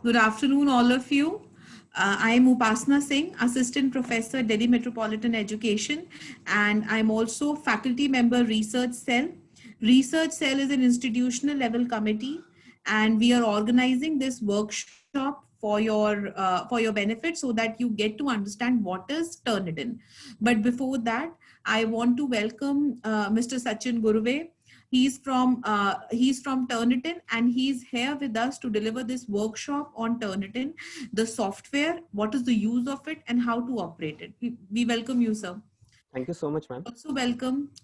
Good afternoon, all of you. I am Upasna Singh, Assistant Professor, Delhi Metropolitan Education, and I'm also faculty member Research Cell. Research Cell is an institutional level committee, and we are organizing this workshop for your benefit so that you get to understand what is Turnitin. But before that, I want to welcome Mr. Sachin Gurve. He's from Turnitin, and he's here with us to deliver this workshop on Turnitin, the software, what is the use of it, and how to operate it. We welcome you, sir. Thank you so much, ma'am.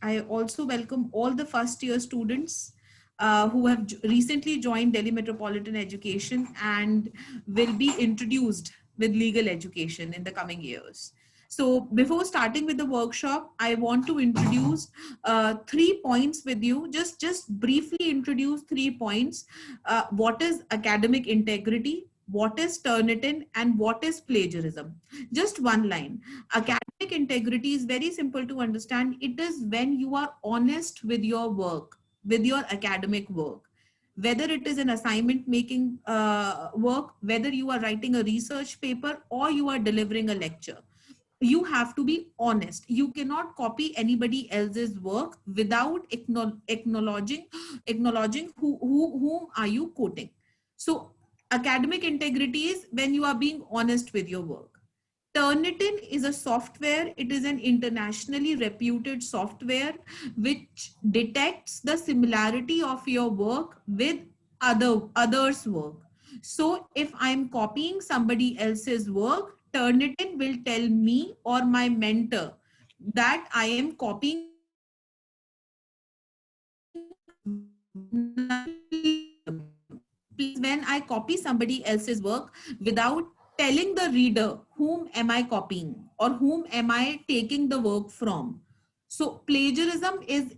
I also welcome all the first year students who have recently joined Delhi Metropolitan Education and will be introduced with legal education in the coming years. So before starting with the workshop, I want to introduce 3 points with you. Just briefly introduce 3 points. What is academic integrity? What is Turnitin? And what is plagiarism? Just one line. Academic integrity is very simple to understand. It is when you are honest with your work, with your academic work, whether it is an assignment making work, whether you are writing a research paper or you are delivering a lecture. You have to be honest. You cannot copy anybody else's work without acknowledging whom are you quoting. So academic integrity is when you are being honest with your work. Turnitin is a software. It is an internationally reputed software which detects the similarity of your work with others' work. So if I'm copying somebody else's work, Turnitin will tell me or my mentor that I am copying when I copy somebody else's work without telling the reader whom am I copying or whom am I taking the work from. So plagiarism is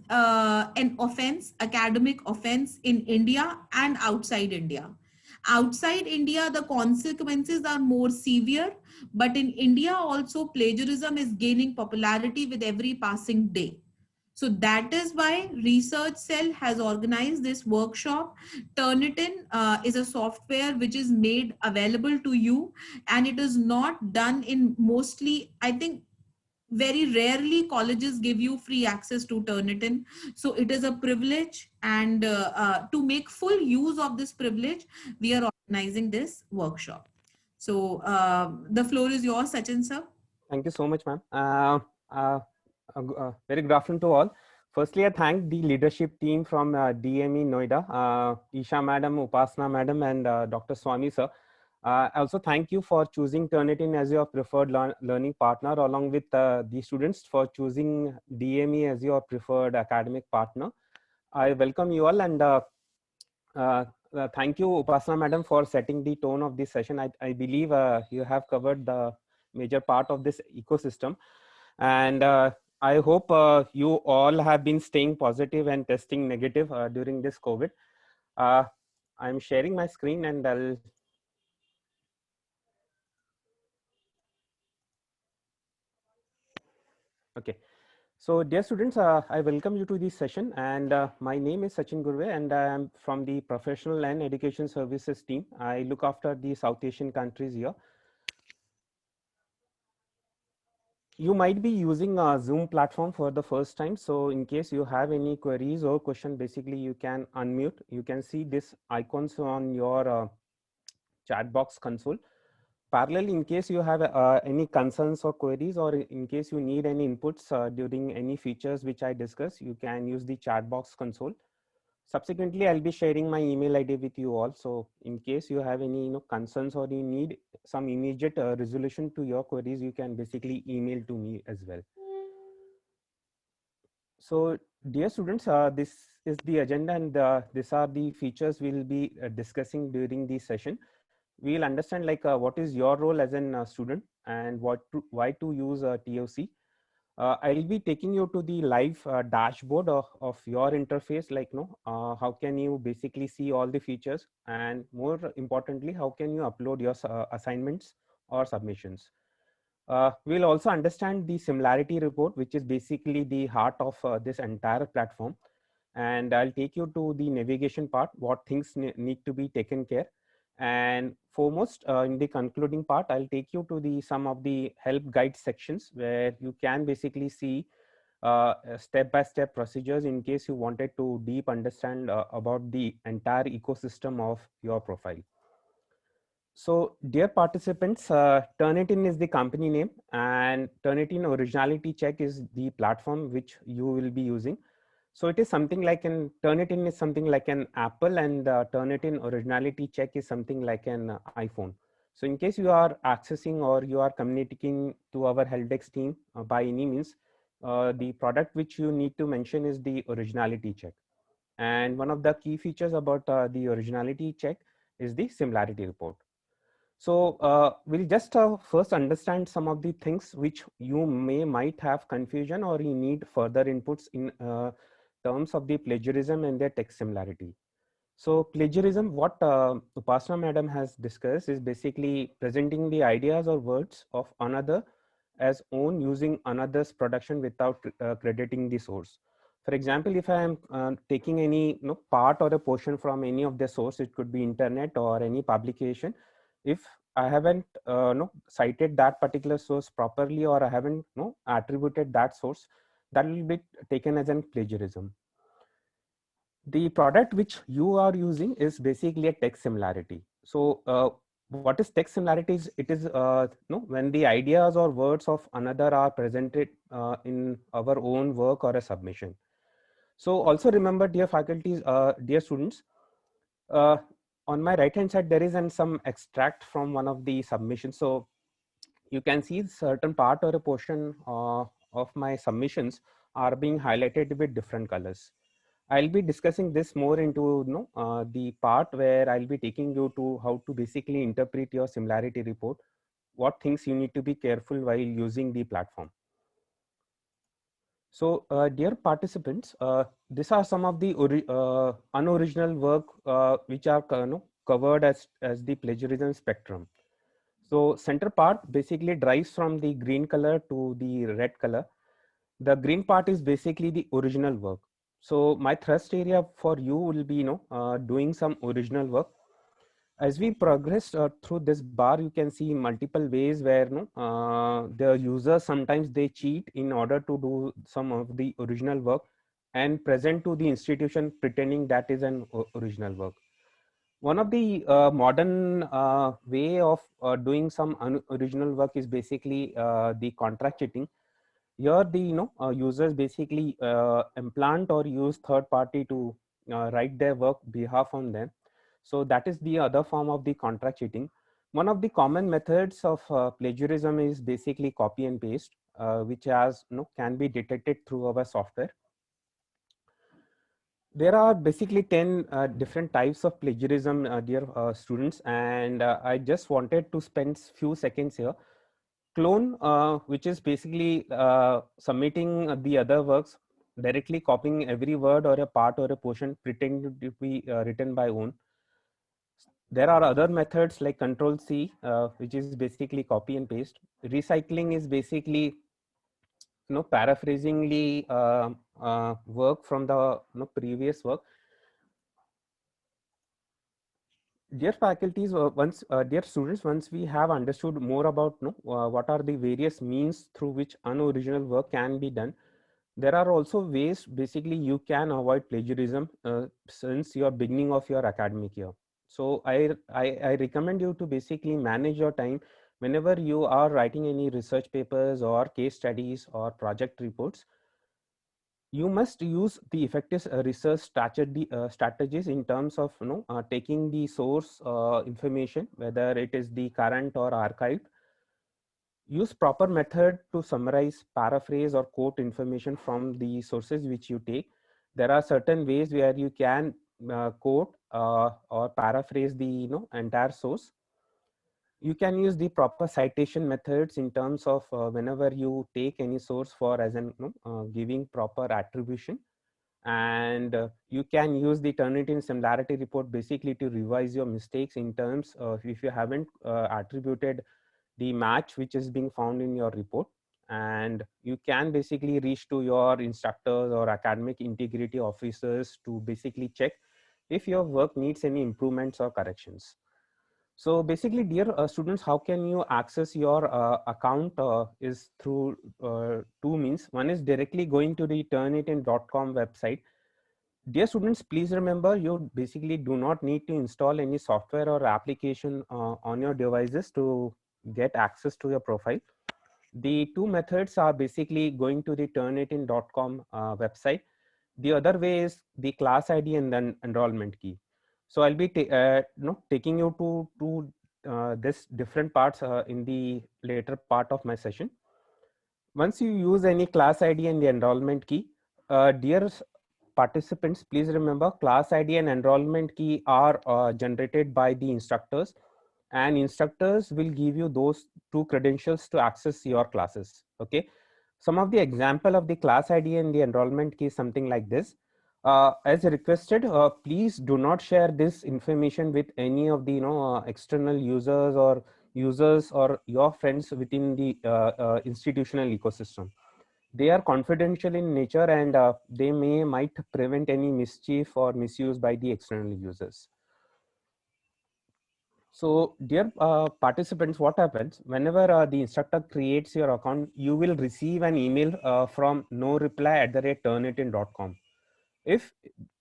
an offense, academic offense in India and outside India. Outside India, the consequences are more severe, but in India also plagiarism is gaining popularity with every passing day. So that is why Research Cell has organized this workshop. Turnitin is a software which is made available to you, and it is not done in mostly, I think, very rarely colleges give you free access to Turnitin. So it is a privilege, and to make full use of this privilege, we are organizing this workshop. So the floor is yours, Sachin sir. Thank you so much, ma'am. Very good afternoon to all. Firstly, I thank the leadership team from DME Noida, Isha madam, Upasna madam, and Dr. Swami sir. I also thank you for choosing Turnitin as your preferred learning partner, along with the students for choosing DME as your preferred academic partner. I welcome you all, and thank you, Upasana madam, for setting the tone of this session. I believe you have covered the major part of this ecosystem, and I hope you all have been staying positive and testing negative during this COVID. I'm sharing my screen, and I'll. Okay. So dear students, I welcome you to this session, and my name is Sachin Gurve, and I am from the Professional and Education Services team. I look after the South Asian countries here. You might be using a Zoom platform for the first time. So in case you have any queries or question, basically you can unmute. You can see this icons on your chat box console. Parallel, in case you have any concerns or queries, or in case you need any inputs during any features which I discuss, you can use the chat box console. Subsequently, I'll be sharing my email ID with you all. So in case you have any concerns or you need some immediate resolution to your queries, you can basically email to me as well. So dear students, this is the agenda, and these are the features we'll be discussing during the session. We'll understand like what is your role as a student and why to use TOC. I'll be taking you to the live dashboard of your interface, like how can you basically see all the features, and more importantly, how can you upload your assignments or submissions. We'll also understand the similarity report, which is basically the heart of this entire platform. And I'll take you to the navigation part, what things need to be taken care. And foremost, in the concluding part, I'll take you to the some of the help guide sections where you can basically see step-by-step procedures in case you wanted to deep understand about the entire ecosystem of your profile. So, dear participants, Turnitin is the company name, and Turnitin Originality Check is the platform which you will be using. So it is something like an Turnitin is something like an Apple, and Turnitin Originality Check is something like an iPhone. So in case you are accessing or you are communicating to our Helpdesk team by any means, the product which you need to mention is the Originality Check. And one of the key features about the Originality Check is the similarity report. So we'll just first understand some of the things which you might have confusion or you need further inputs in terms of the plagiarism and their text similarity. So plagiarism, what Upasana madam has discussed, is basically presenting the ideas or words of another as own using another's production without crediting the source. For example, if I am taking any part or a portion from any of the source, it could be internet or any publication. If I haven't cited that particular source properly, or I haven't attributed that source, that will be taken as an plagiarism. The product which you are using is basically a text similarity. So what is text similarity? It is when the ideas or words of another are presented in our own work or a submission. So also remember, dear faculties, dear students, uh, on my right hand side there is some extract from one of the submissions. So you can see certain part or a portion of my submissions are being highlighted with different colors. I'll be discussing this more into the part where I'll be taking you to how to basically interpret your similarity report, what things you need to be careful while using the platform. So dear participants, these are some of the unoriginal work which are covered as the plagiarism spectrum. So center part basically drives from the green color to the red color. The green part is basically the original work. So my thrust area for you will be doing some original work. As we progress through this bar, you can see multiple ways where the users sometimes they cheat in order to do some of the original work and present to the institution pretending that is an original work. One of the modern way of doing some original work is basically the contract cheating. Here the users basically implant or use third party to write their work behalf on them. So that is the other form of the contract cheating. One of the common methods of plagiarism is basically copy and paste, which has can be detected through our software. There are basically 10 different types of plagiarism, dear students, and I just wanted to spend few seconds here. Clone, which is basically submitting the other works, directly copying every word or a part or a portion pretending to be written by own. There are other methods like Control C, which is basically copy and paste. Recycling is basically paraphrasing the work from the previous work. Dear faculties, dear students, once we have understood more about what are the various means through which unoriginal work can be done, there are also ways basically you can avoid plagiarism since your beginning of your academic year. So I recommend you to basically manage your time whenever you are writing any research papers or case studies or project reports. You must use the effective research strategies in terms of taking the source information, whether it is the current or archived. Use proper method to summarize, paraphrase, or quote information from the sources which you take. There are certain ways where you can quote or paraphrase the entire source. You can use the proper citation methods in terms of whenever you take any source for as an giving proper attribution. And you can use the Turnitin similarity report basically to revise your mistakes in terms of if you haven't attributed the match which is being found in your report. And you can basically reach to your instructors or academic integrity officers to basically check if your work needs any improvements or corrections. So basically, dear students, how can you access your account is through two means. One is directly going to the turnitin.com website. Dear students, please remember you basically do not need to install any software or application on your devices to get access to your profile. The two methods are basically going to the turnitin.com website. The other way is the class ID and then enrollment key. So I'll be taking you to this different parts in the later part of my session. Once you use any class ID and the enrollment key, dear participants, please remember class ID and enrollment key are generated by the instructors, and instructors will give you those two credentials to access your classes. Okay. Some of the example of the class ID and the enrollment key is something like this. As requested, please do not share this information with any of the external users or your friends within the institutional ecosystem. They are confidential in nature, and they might prevent any mischief or misuse by the external users. So dear participants, what happens whenever the instructor creates your account, you will receive an email from noreply@turnitin.com. If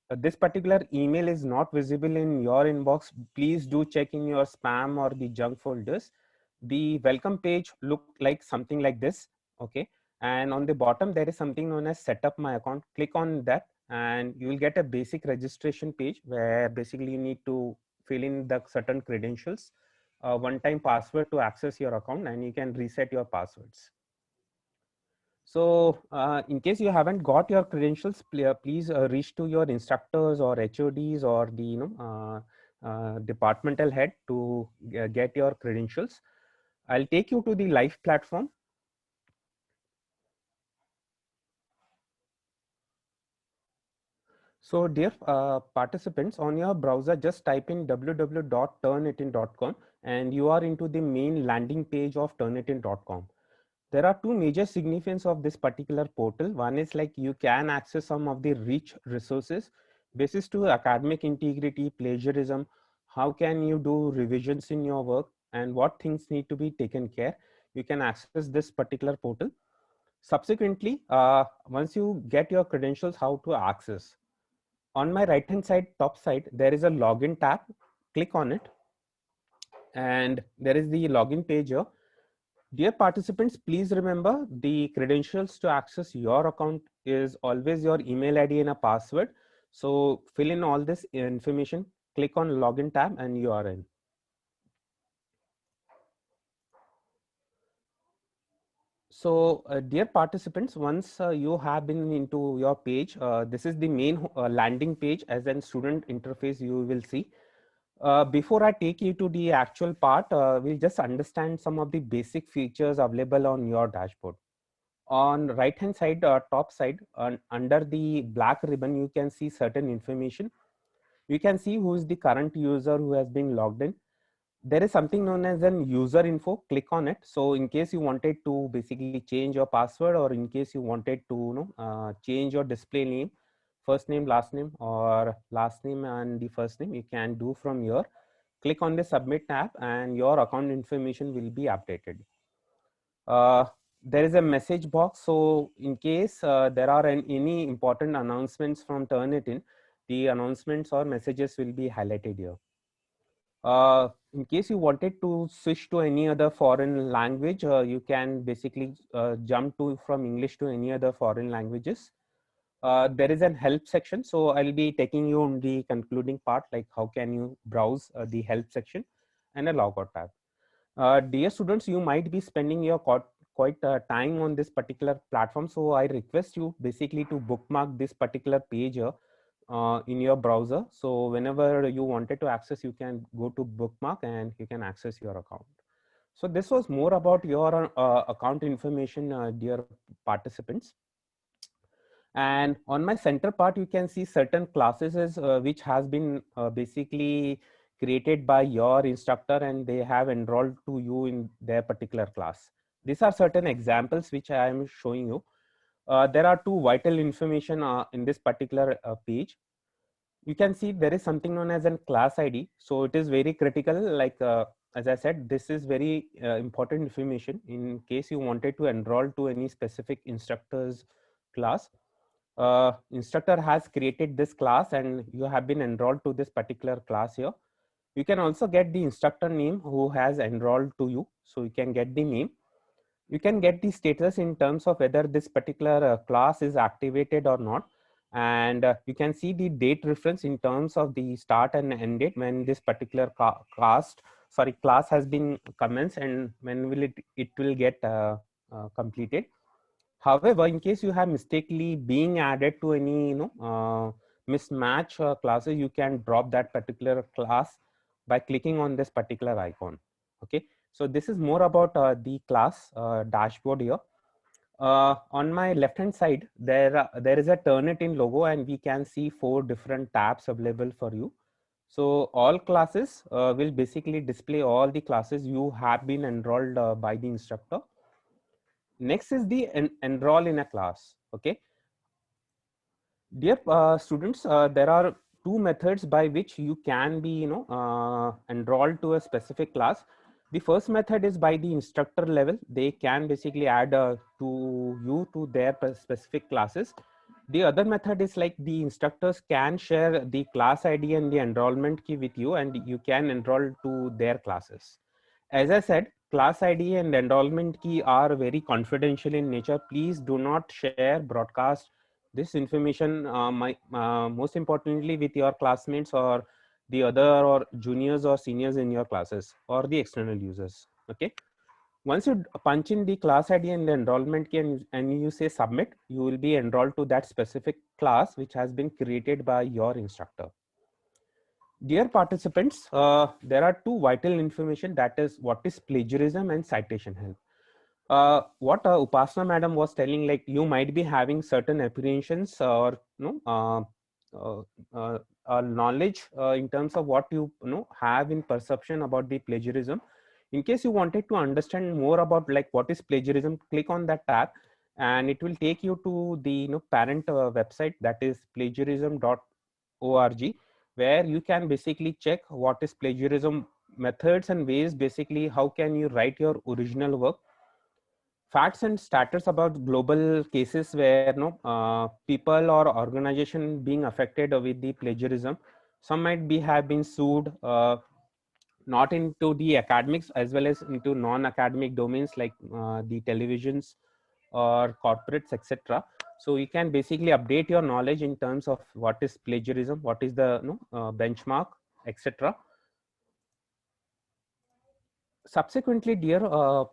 this particular email is not visible in your inbox, please do check in your spam or the junk folders. The welcome page look like something like this. Okay. And on the bottom, there is something known as set up my account. Click on that and you will get a basic registration page where basically you need to fill in the certain credentials, one-time password to access your account, and you can reset your passwords. So in case you haven't got your credentials, please reach to your instructors or HODs or the departmental head to get your credentials. I'll take you to the live platform. So dear participants, on your browser, just type in www.turnitin.com and you are into the main landing page of turnitin.com. There are two major significance of this particular portal. One is like you can access some of the rich resources basis to academic integrity, plagiarism, how can you do revisions in your work, and what things need to be taken care. You can access this particular portal. Subsequently, once you get your credentials, how to access. On my right hand side, top side, there is a login tab. Click on it and there is the login page here. Dear participants, please remember the credentials to access your account is always your email ID and a password. So fill in all this information, click on login tab and you are in. So dear participants, once you have been into your page, this is the main landing page. As a student interface you will see. Before I take you to the actual part, we'll just understand some of the basic features available on your dashboard. On right hand side, top side, under the black ribbon, you can see certain information. You can see who is the current user who has been logged in. There is something known as an user info. Click on it. So in case you wanted to basically change your password, or in case you wanted to change your display name, first name, last name, or last name and the first name, you can do from here. Click on the submit tab and your account information will be updated. There is a message box. So in case there are any important announcements from Turnitin, the announcements or messages will be highlighted here. In case you wanted to switch to any other foreign language, you can basically jump to from English to any other foreign languages. There is an help section. So I'll be taking you on the concluding part, like how can you browse the help section, and a logout tab. Dear students, you might be spending your quite time on this particular platform. So I request you basically to bookmark this particular page here in your browser. So whenever you wanted to access, you can go to bookmark and you can access your account. So this was more about your account information, dear participants. And on my center part, you can see certain classes which has been basically created by your instructor, and they have enrolled to you in their particular class. These are certain examples which I am showing you. There are two vital information in this particular page. you can see there is something known as a class ID. So it is very critical. Like as I said, this is very important information in case you wanted to enroll to any specific instructor's class. Instructor has created this class and you have been enrolled to this particular class here. You can also get the instructor name who has enrolled to you. So you can get the name. You can get the status in terms of whether this particular class is activated or not. And you can see the date reference in terms of the start and end date when this particular class has been commenced and when will it will get completed. However, in case you have mistakenly being added to any mismatch classes, you can drop that particular class by clicking on this particular icon. Okay, so this is more about the class dashboard here. On my left hand side, there is a Turnitin logo and we can see 4 different tabs available for you. So all classes will basically display all the classes you have been enrolled by the instructor. Next is the enroll in a class. Okay, dear students, there are 2 methods by which you can be enrolled to a specific class. The first method is by the instructor level. They can basically add to you to their specific classes. The other method is like the instructors can share the class ID and the enrollment key with you and you can enroll to their classes. As I said, class ID and enrollment key are very confidential in nature. Please do not share, broadcast this information, most importantly with your classmates or the other or juniors or seniors in your classes or the external users. Okay. Once you punch in the class ID and the enrollment key and you say submit, you will be enrolled to that specific class which has been created by your instructor. Dear participants, there are 2 vital information, that is what is plagiarism and citation help. What Upasana madam was telling, like you might be having certain apprehensions or knowledge in terms of what you have in perception about the plagiarism. In case you wanted to understand more about like what is plagiarism, click on that tab and it will take you to the parent website, that is plagiarism.org, where you can basically check what is plagiarism, methods and ways, basically how can you write your original work, facts and status about global cases where people or organization being affected with the plagiarism. Some might be have been sued, not into the academics as well as into non-academic domains like the televisions or corporates, etc. So you can basically update your knowledge in terms of what is plagiarism, what is the benchmark, etc. Subsequently, dear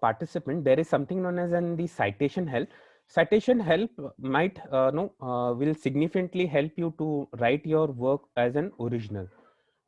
participant, there is something known as the citation help. Citation help might will significantly help you to write your work as an original.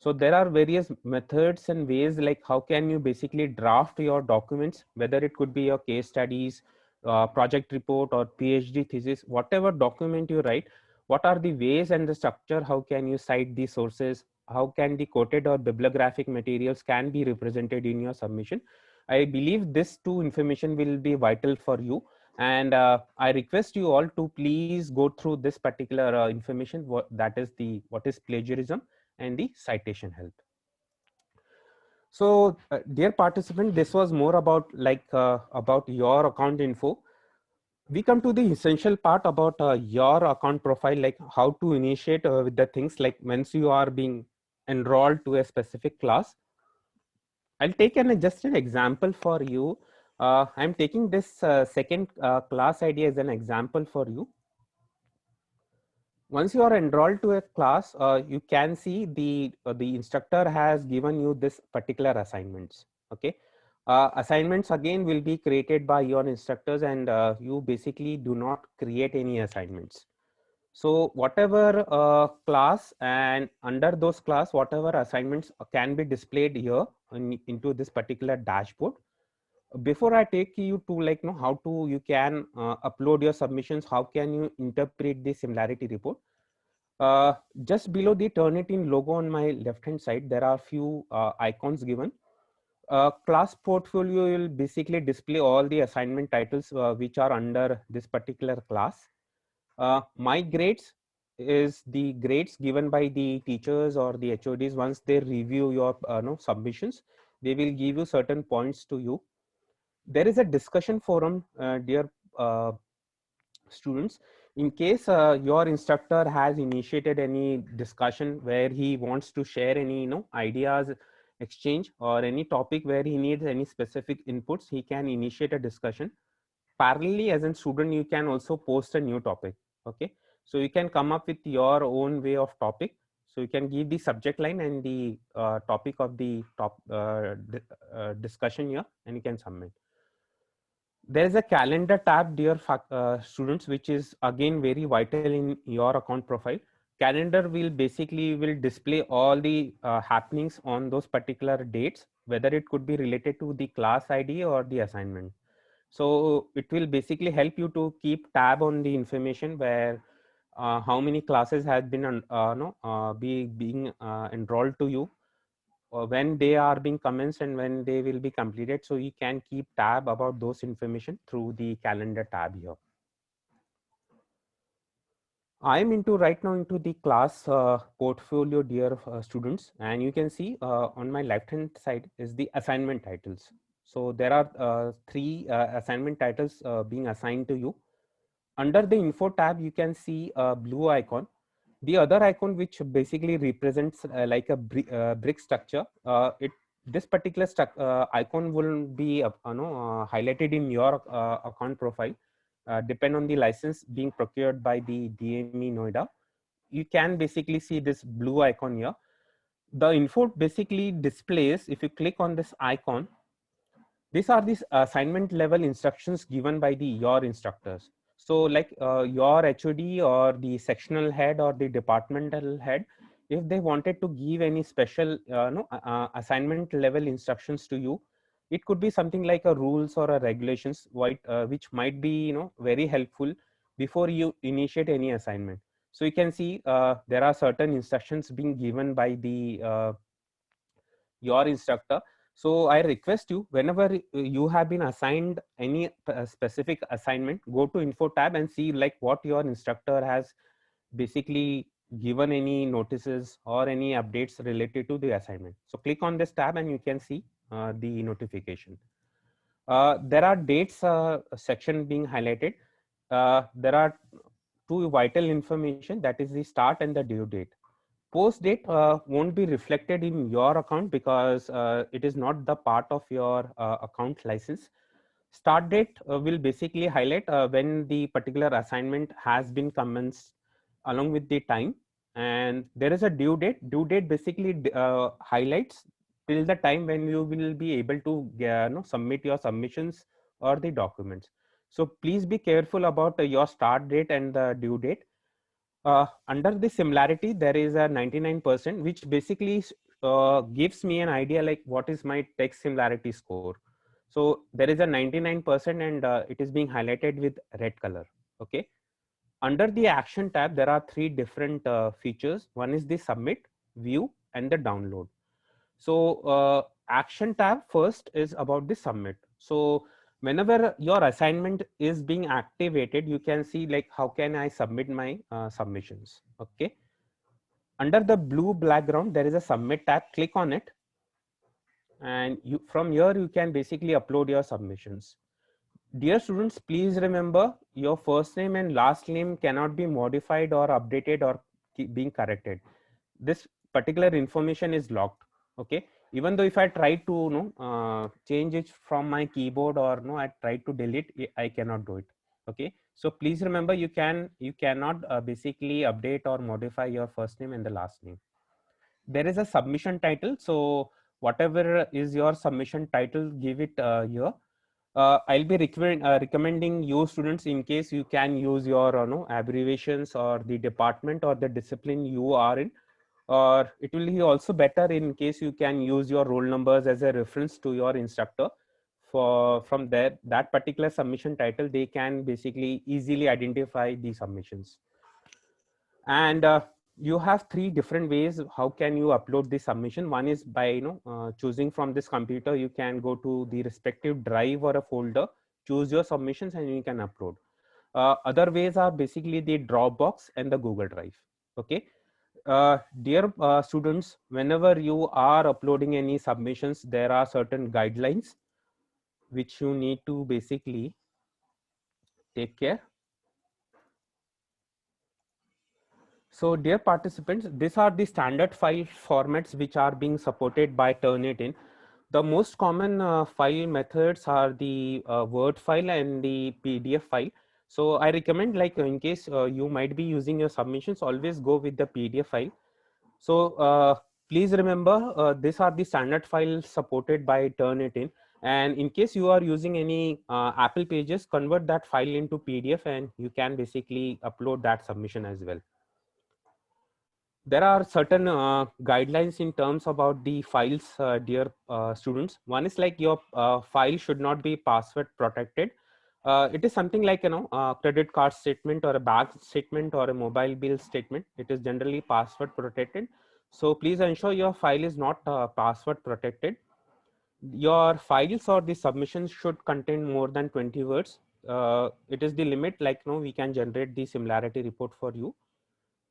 So there are various methods and ways like how can you basically draft your documents, whether it could be your case studies, project report or PhD thesis, whatever document you write, what are the ways and the structure, how can you cite the sources, how can the quoted or bibliographic materials can be represented in your submission. I believe this 2 information will be vital for you. And I request you all to please go through this particular information, that is what is plagiarism and the citation help. So dear participant, this was more about about your account info. We come to the essential part about your account profile, like how to initiate with the things like once you are being enrolled to a specific class. I'll take just an example for you. I'm taking this second class ID as an example for you. Once you are enrolled to a class, you can see the instructor has given you this particular assignments. Okay, assignments again will be created by your instructors, and you basically do not create any assignments. So whatever class and under those class, whatever assignments can be displayed here into this particular dashboard. Before I take you to how to you can upload your submissions, how can you interpret the similarity report. Just below the Turnitin logo on my left hand side, there are few icons given. Class portfolio will basically display all the assignment titles which are under this particular class. My grades, is the grades given by the teachers or the HODs. Once they review your submissions, they will give you certain points to you. There is a discussion forum, dear students. In case your instructor has initiated any discussion where he wants to share any ideas exchange, or any topic where he needs any specific inputs, he can initiate a discussion. Parallelly, as a student, you can also post a new topic. Okay, so you can come up with your own way of topic. So you can give the subject line and the topic of the discussion here, and you can submit. There is a calendar tab, dear students, which is again very vital in your account profile. Calendar will basically display all the happenings on those particular dates, whether it could be related to the class ID or the assignment. So it will basically help you to keep tab on the information where how many classes have been being enrolled to you, when they are being commenced and when they will be completed. So you can keep tab about those information through the calendar tab here. I am right now into the class portfolio, dear students, and you can see on my left hand side is the assignment titles. So there are three assignment titles being assigned to you. Under the info tab, you can see a blue icon. The other icon, which basically represents like a brick structure, this particular icon will be highlighted in your account profile, depend on the license being procured by the DME Noida. You can basically see this blue icon here. The info basically displays, if you click on this icon, these are these assignment level instructions given by the your instructors. So like your HOD or the sectional head or the departmental head, if they wanted to give any special assignment level instructions to you, it could be something like a rules or a regulations which might be very helpful before you initiate any assignment. So you can see there are certain instructions being given by the your instructor. So I request you, whenever you have been assigned any specific assignment, go to info tab and see like what your instructor has basically given any notices or any updates related to the assignment. So click on this tab and you can see the notification. There are dates section being highlighted. There are two vital information, that is the start and the due date. Post date won't be reflected in your account because it is not the part of your account license. Start date will basically highlight when the particular assignment has been commenced along with the time. And there is a due date. Due date basically highlights till the time when you will be able to submit your submissions or the documents. So please be careful about your start date and the due date. Under the similarity, there is a 99%, which basically gives me an idea like what is my text similarity score. So there is a 99% and it is being highlighted with red color. Okay. Under the action tab, there are three different features. One is the submit, view, and the download. So action tab first is about the submit. So whenever your assignment is being activated, you can see like how can I submit my submissions. Okay. Under the blue background, there is a submit tab. Click on it, and from here you can basically upload your submissions. Dear students, please remember your first name and last name cannot be modified or updated or being corrected. This particular information is locked. Okay. Even though if I try to change it from my keyboard or I try to delete it, I cannot do it. Okay. So please remember you cannot basically update or modify your first name and the last name. There is a submission title. So whatever is your submission title, give it here. I'll be recommending you students, in case you can use your abbreviations or the department or the discipline you are in, or it will be also better in case you can use your roll numbers as a reference to your instructor. From there, that particular submission title, they can basically easily identify the submissions. And you have three different ways how can you upload the submission. One is by choosing from this computer. You can go to the respective drive or a folder, choose your submissions, and you can upload. Other ways are basically the Dropbox and the Google Drive. Okay. Dear students, whenever you are uploading any submissions, there are certain guidelines which you need to basically take care. So dear participants, these are the standard file formats which are being supported by Turnitin. The most common file methods are the Word file and the PDF file. So I recommend, like, in case you might be using your submissions, always go with the PDF file. So please remember, these are the standard files supported by Turnitin. And in case you are using any Apple Pages, convert that file into PDF and you can basically upload that submission as well. There are certain guidelines in terms about the files, dear students. One is like your file should not be password protected. It is something like, credit card statement or a bank statement or a mobile bill statement. It is generally password protected. So please ensure your file is not password protected. Your files or the submissions should contain more than 20 words. It is the limit, like, we can generate the similarity report for you.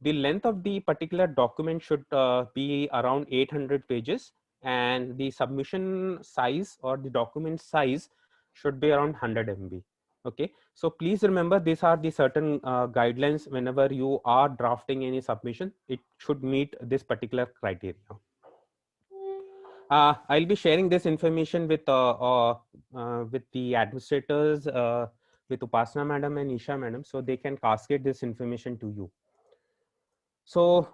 The length of the particular document should be around 800 pages, and the submission size or the document size should be around 100 MB. Okay, so please remember, these are the certain guidelines. Whenever you are drafting any submission, it should meet this particular criteria. I'll be sharing this information with the administrators, with Upasna madam and Isha madam, so they can cascade this information to you. So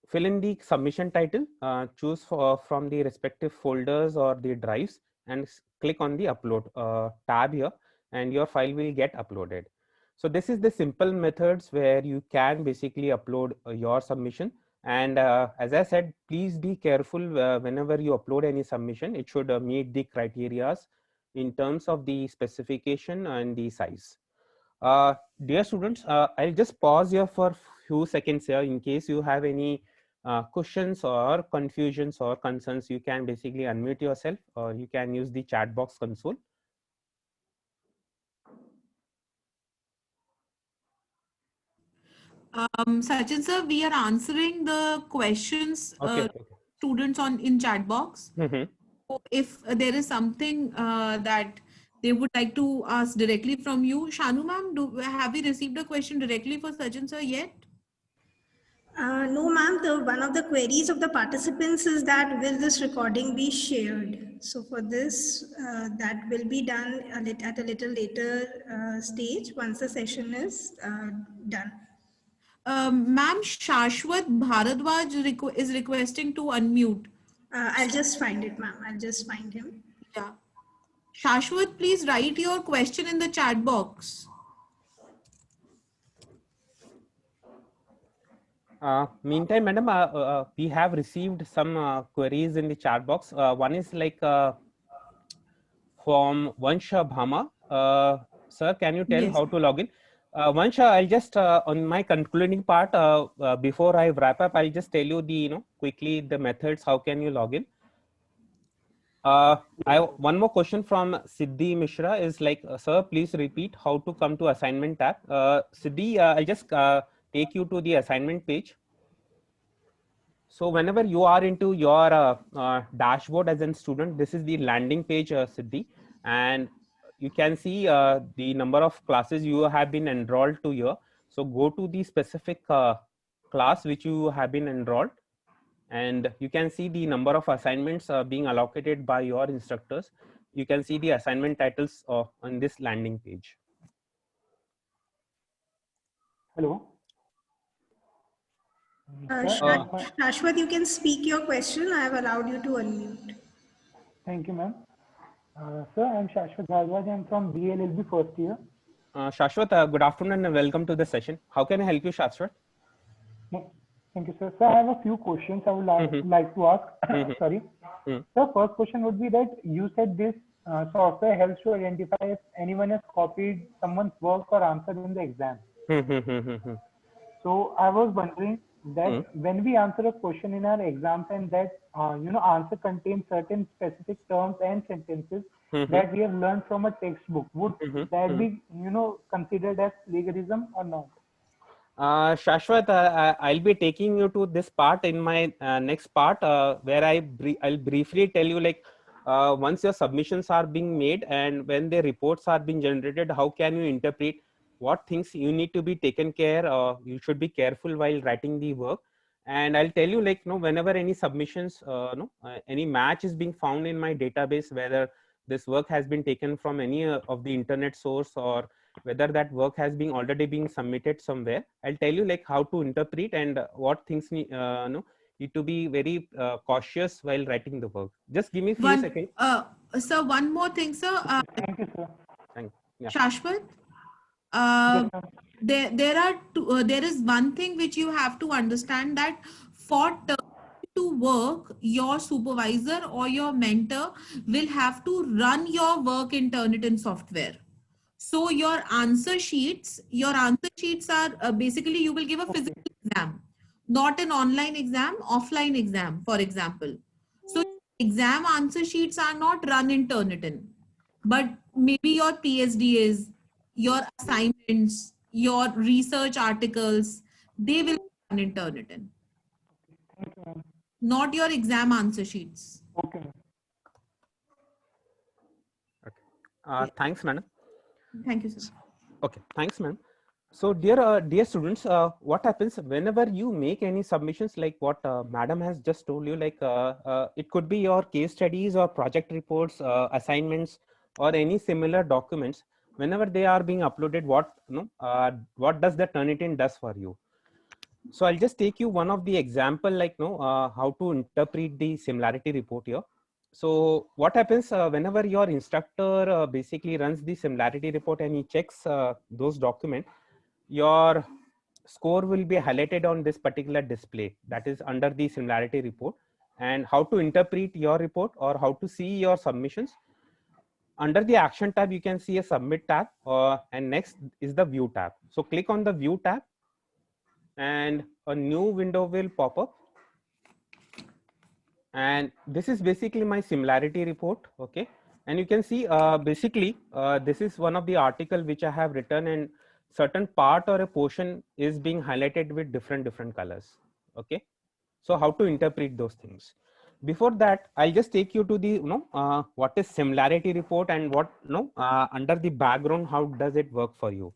fill in the submission title, choose from the respective folders or the drives, and click on the upload tab here, and your file will get uploaded. So this is the simple methods where you can basically upload your submission. And as I said, please be careful whenever you upload any submission. It should meet the criterias in terms of the specification and the size. Dear students, I'll just pause here for few seconds here. In case you have any questions or confusions or concerns, you can basically unmute yourself, or you can use the chat box console. Sachin sir, we are answering the questions Okay, okay. students on in chat box. So if there is something that they would like to ask directly from you, Shanu ma'am, have we received a question directly for Sachin sir yet? No, ma'am. One of the queries of the participants is that will this recording be shared? So for this, that will be done at a little later stage once the session is done. Ma'am, Shashwat Bharadwaj is requesting to unmute. I'll just find it, ma'am. I'll just find him. Yeah. Shashwat, please write your question in the chat box. Meantime, madam, we have received some queries in the chat box. One is like from Vansha Bhama. Sir, can you tell Yes. how to log in? Vansha, I'll just on my concluding part, before I wrap up, I'll just tell you the quickly the methods. How can you log in? I have one more question from Siddhi Mishra is like, sir, please repeat how to come to assignment tab. Siddhi, I'll just take you to the assignment page. So whenever you are into your dashboard as a student, this is the landing page, Siddhi, and you can see the number of classes you have been enrolled to here. So go to the specific class which you have been enrolled, and you can see the number of assignments being allocated by your instructors. You can see the assignment titles on this landing page. Hello. Shashwat, you can speak your question. I have allowed you to unmute. Thank you, ma'am. Sir, I'm Shashwat Bharadwaj. I'm from BLLB first year. Shashwat, good afternoon and welcome to the session. How can I help you, Shashwat? Thank you, sir. Sir, I have a few questions I would like to ask. Sorry. Sir, first question would be that you said this software helps to identify if anyone has copied someone's work or answered in the exam. So I was wondering that when we answer a question in our exams and that answer contains certain specific terms and sentences that we have learned from a textbook, would that be considered as plagiarism or not? Shashwat, I'll be taking you to this part in my next part where I'll briefly tell you like once your submissions are being made and when the reports are being generated, how can you interpret, what things you need to be taken care, you should be careful while writing the work. And I'll tell you like, whenever any submissions, any match is being found in my database, whether this work has been taken from any of the internet source or whether that work has been already being submitted somewhere, I'll tell you like how to interpret and what things need to be very cautious while writing the work. Just give me a few seconds. Sir, one more thing, sir. Thank you, sir. Yeah. Shashwat, Yes, ma'am. there is one thing which you have to understand, that for to work, your supervisor or your mentor will have to run your work in Turnitin software. So your answer sheets are basically you will give a physical exam, not an online exam, offline exam, for example. So exam answer sheets are not run in Turnitin, but maybe your PhDs, your assignments, your research articles, they will run in Turnitin, Thank you, ma'am. not your exam answer sheets. Okay, ma'am. Okay. Thanks, madam. Thank you, sir. Okay, thanks, ma'am. So dear students, what happens whenever you make any submissions like what madam has just told you, like it could be your case studies or project reports, assignments, or any similar documents. Whenever they are being uploaded, what does the Turnitin does for you? So I'll just take you one of the example, like how to interpret the similarity report here. So what happens whenever your instructor basically runs the similarity report and he checks those documents, your score will be highlighted on this particular display that is under the similarity report. And how to interpret your report or how to see your submissions, under the action tab you can see a submit tab, and next is the view tab. So click on the view tab and a new window will pop up, and this is basically my similarity report. Okay, and you can see basically this is one of the article which I have written, and certain part or a portion is being highlighted with different colors. Okay, so how to interpret those things? Before that, I'll just take you to the what is similarity report and what under the background, how does it work for you?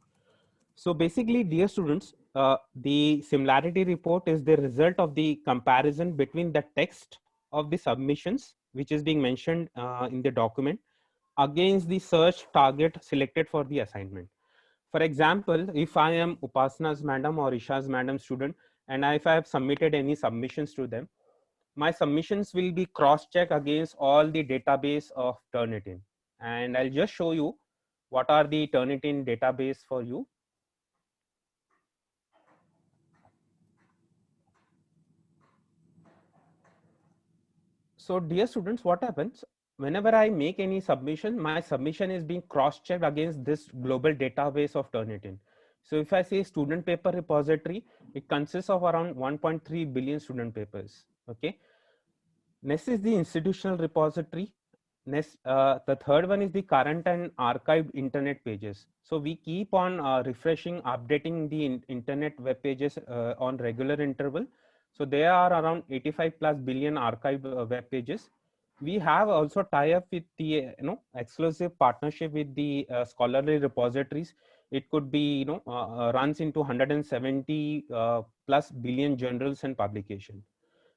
So basically, dear students, the similarity report is the result of the comparison between the text of the submissions, which is being mentioned in the document, against the search target selected for the assignment. For example, if I am Upasna's madam or Isha's madam student, and if I have submitted any submissions to them, my submissions will be cross-checked against all the database of Turnitin. And I'll just show you what are the Turnitin database for you. So dear students, what happens whenever I make any submission, my submission is being cross-checked against this global database of Turnitin. So if I say student paper repository, it consists of around 1.3 billion student papers. Okay. Next is the institutional repository. Next, the third one is the current and archived internet pages. So we keep on refreshing, updating the internet web pages on regular interval. So there are around 85 plus billion archived web pages. We have also tie up with the exclusive partnership with the scholarly repositories. It could be runs into 170 plus billion journals and publication.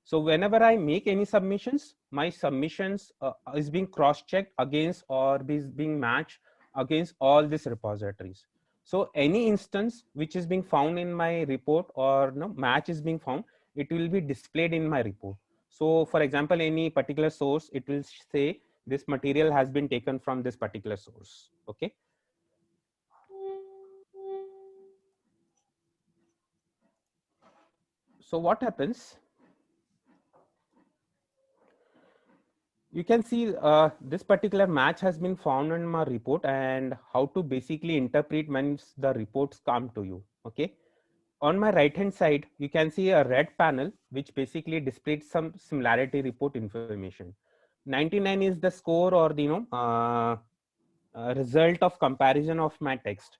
So whenever I make any submissions, my submissions is being cross-checked against or is being matched against all these repositories. So any instance which is being found in my report or match is being found, it will be displayed in my report. So for example, any particular source, it will say this material has been taken from this particular source. Okay. So what happens? You can see this particular match has been found in my report and how to basically interpret when the reports come to you. Okay. On my right hand side, you can see a red panel, which basically displays some similarity report information. 99 is the score or the result of comparison of my text.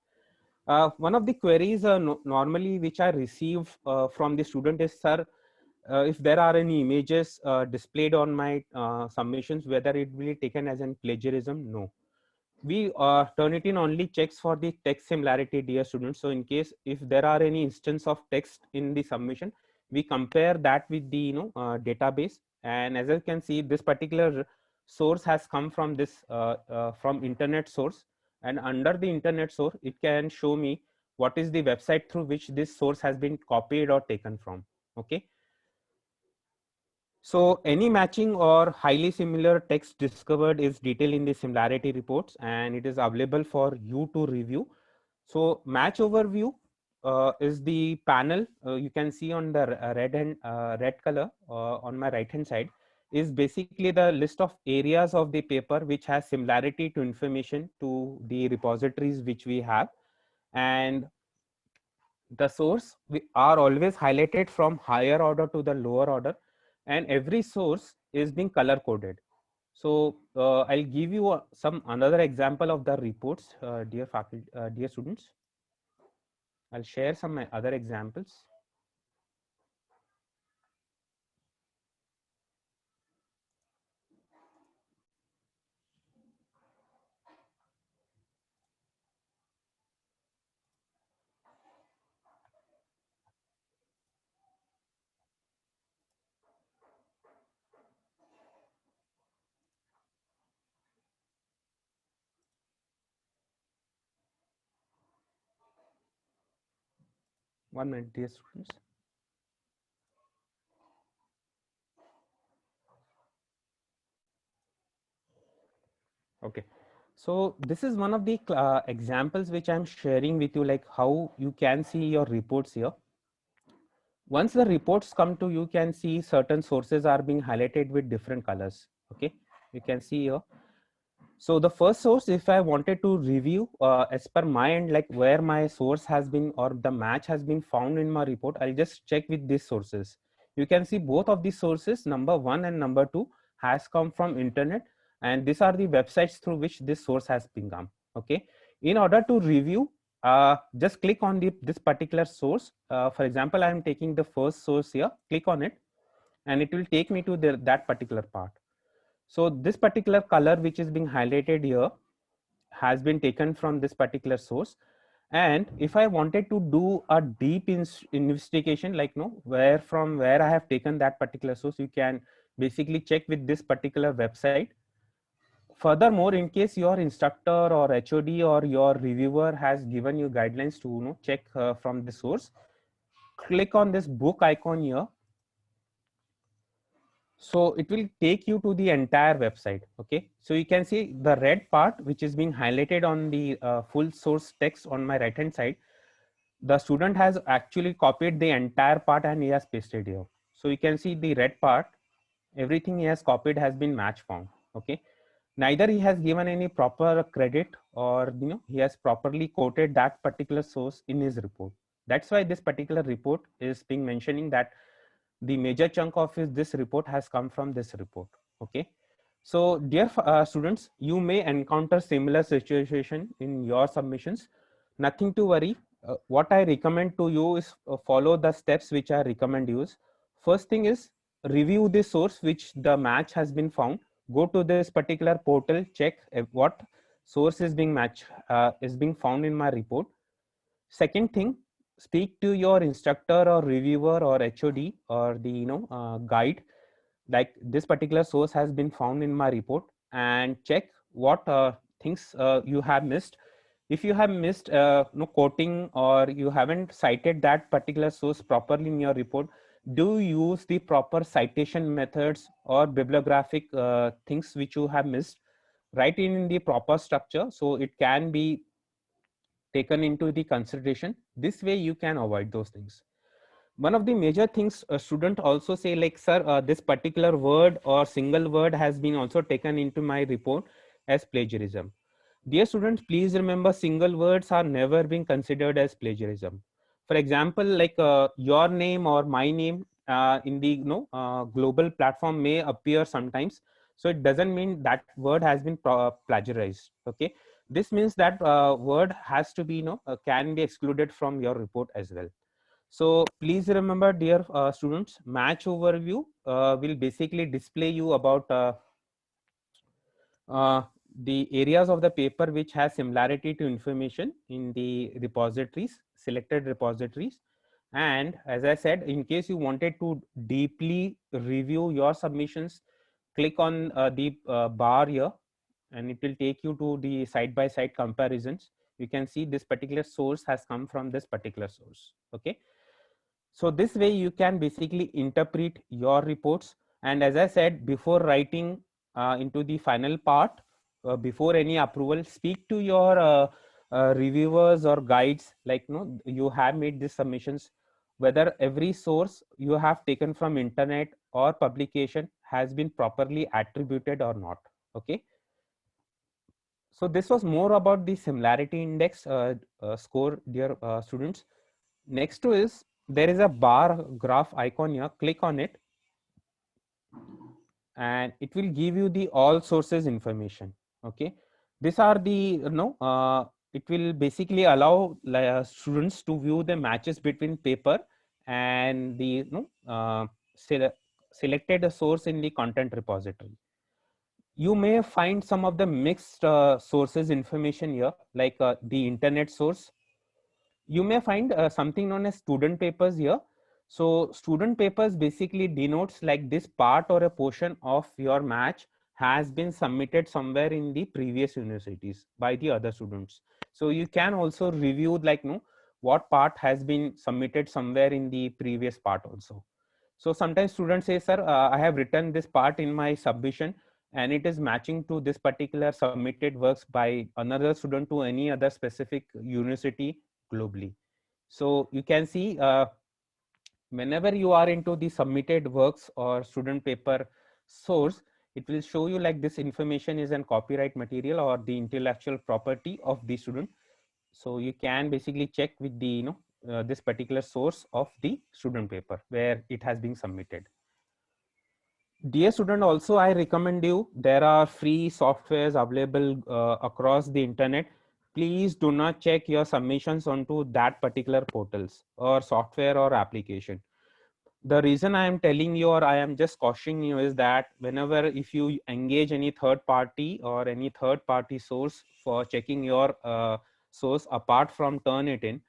One of the queries normally which I receive from the student is, sir, if there are any images displayed on my submissions, whether it will be taken as an plagiarism? No. We Turnitin only checks for the text similarity, dear students. So in case if there are any instance of text in the submission, we compare that with the database. And as you can see, this particular source has come from this from internet source, and under the internet source it can show me what is the website through which this source has been copied or taken from. Okay. So any matching or highly similar text discovered is detailed in the similarity reports, and it is available for you to review. So match overview is the panel you can see on the red color on my right hand side, is basically the list of areas of the paper which has similarity to information to the repositories which we have. And the source are always highlighted from higher order to the lower order, and every source is being color coded. So I'll give you some another example of the reports, dear faculty, dear students. I'll share some other examples. One minute, dear students. Okay, so this is one of the examples which I'm sharing with you, like how you can see your reports here. Once the reports come to you, can see certain sources are being highlighted with different colors. Okay, you can see here. So the first source, if I wanted to review as per my end, like where my source has been or the match has been found in my report, I'll just check with these sources. You can see both of these sources, number 1 and number 2, has come from internet, and these are the websites through which this source has been come. Okay, in order to review, just click on this particular source. For example, I am taking the first source here. Click on it, and it will take me to that particular part. So this particular color which is being highlighted here has been taken from this particular source. And if I wanted to do a deep investigation, like from where I have taken that particular source, you can basically check with this particular website. Furthermore, in case your instructor or HOD or your reviewer has given you guidelines to check from the source, click on this book icon here. So it will take you to the entire website. Okay, so you can see the red part which is being highlighted on the full source text on my right hand side. The student has actually copied the entire part and he has pasted here. So you can see the red part, everything he has copied has been match found. Okay, neither he has given any proper credit or he has properly quoted that particular source in his report. That's why this particular report is being mentioning that the major chunk of this report has come from this report. Okay, so dear students, you may encounter similar situation in your submissions. Nothing to worry. What I recommend to you is follow the steps which I recommend use. First thing is review the source which the match has been found. Go to this particular portal, check what source is being found in my report. Second thing, speak to your instructor or reviewer or HOD or the guide, like this particular source has been found in my report, and check what things you have missed. If you have missed quoting or you haven't cited that particular source properly in your report, do use the proper citation methods or bibliographic things which you have missed. Write in the proper structure so it can be taken into the consideration. This way you can avoid those things. One of the major things a student also say, like, sir, this particular word or single word has been also taken into my report as plagiarism. Dear students, please remember single words are never being considered as plagiarism. For example, like your name or my name in the global platform may appear sometimes. So it doesn't mean that word has been plagiarized. Okay. This means that word has to be, can be excluded from your report as well. So please remember, dear students, match overview will basically display you about the areas of the paper which has similarity to information in the repositories, selected repositories. And as I said, in case you wanted to deeply review your submissions, click on the bar here, and it will take you to the side-by-side comparisons. You can see this particular source has come from this particular source. Okay. So this way you can basically interpret your reports. And as I said, before writing into the final part, before any approval, speak to your reviewers or guides, like, you have made these submissions, whether every source you have taken from internet or publication has been properly attributed or not. Okay. So this was more about the similarity index score, dear students. Next to is, there is a bar graph icon here. Click on it, and it will give you the all sources information. Okay, these are the it will basically allow students to view the matches between paper and the selected source in the content repository. You may find some of the mixed sources information here, like the internet source. You may find something known as student papers here. So student papers basically denotes like this part or a portion of your match has been submitted somewhere in the previous universities by the other students. So you can also review like what part has been submitted somewhere in the previous part also. So sometimes students say, sir, I have written this part in my submission and it is matching to this particular submitted works by another student to any other specific university globally. So you can see whenever you are into the submitted works or student paper source, it will show you like this information is an copyright material or the intellectual property of the student. So you can basically check with the this particular source of the student paper where it has been submitted. Dear student, also I recommend you, there are free softwares available across the internet. Please do not check your submissions onto that particular portals or software or application. The reason I am telling you, or I am just cautioning you, is that whenever if you engage any third party or any third party source for checking your source apart from Turnitin,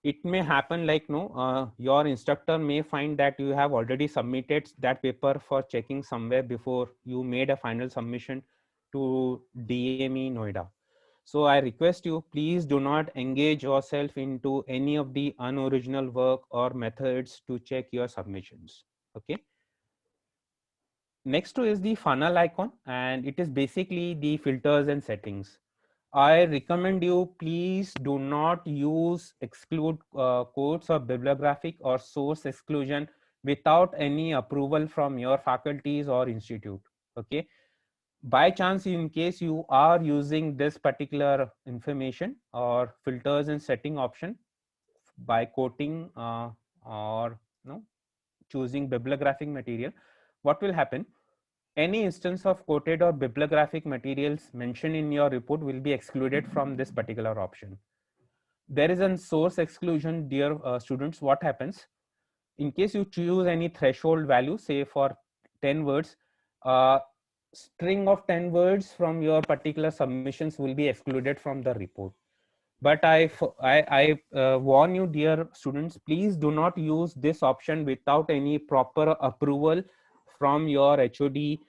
it may happen like your instructor may find that you have already submitted that paper for checking somewhere before you made a final submission to DME Noida. So I request you, please do not engage yourself into any of the unoriginal work or methods to check your submissions. Okay. Next to is the funnel icon, and it is basically the filters and settings. I recommend you, please do not use exclude quotes or bibliographic or source exclusion without any approval from your faculties or institute. Okay. By chance, in case you are using this particular information or filters and setting option by quoting or choosing bibliographic material, what will happen? Any instance of quoted or bibliographic materials mentioned in your report will be excluded from this particular option. There is a source exclusion, dear students. What happens? In case you choose any threshold value, say for 10 words, string of 10 words from your particular submissions will be excluded from the report. But I warn you, dear students, please do not use this option without any proper approval from your HOD,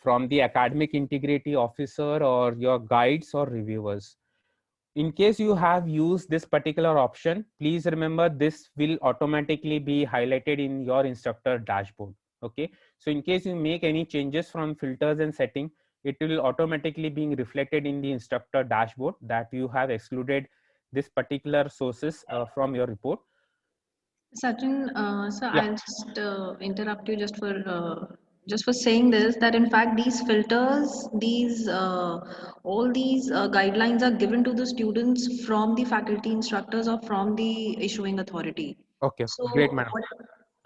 from the academic integrity officer or your guides or reviewers. In case you have used this particular option, please remember this will automatically be highlighted in your instructor dashboard. Okay. So in case you make any changes from filters and setting, it will automatically being reflected in the instructor dashboard that you have excluded this particular sources from your report. Sachin, so Yeah. I'll just interrupt you just for saying this, that in fact these filters, these all these guidelines are given to the students from the faculty instructors or from the issuing authority. Okay. So Great, madam.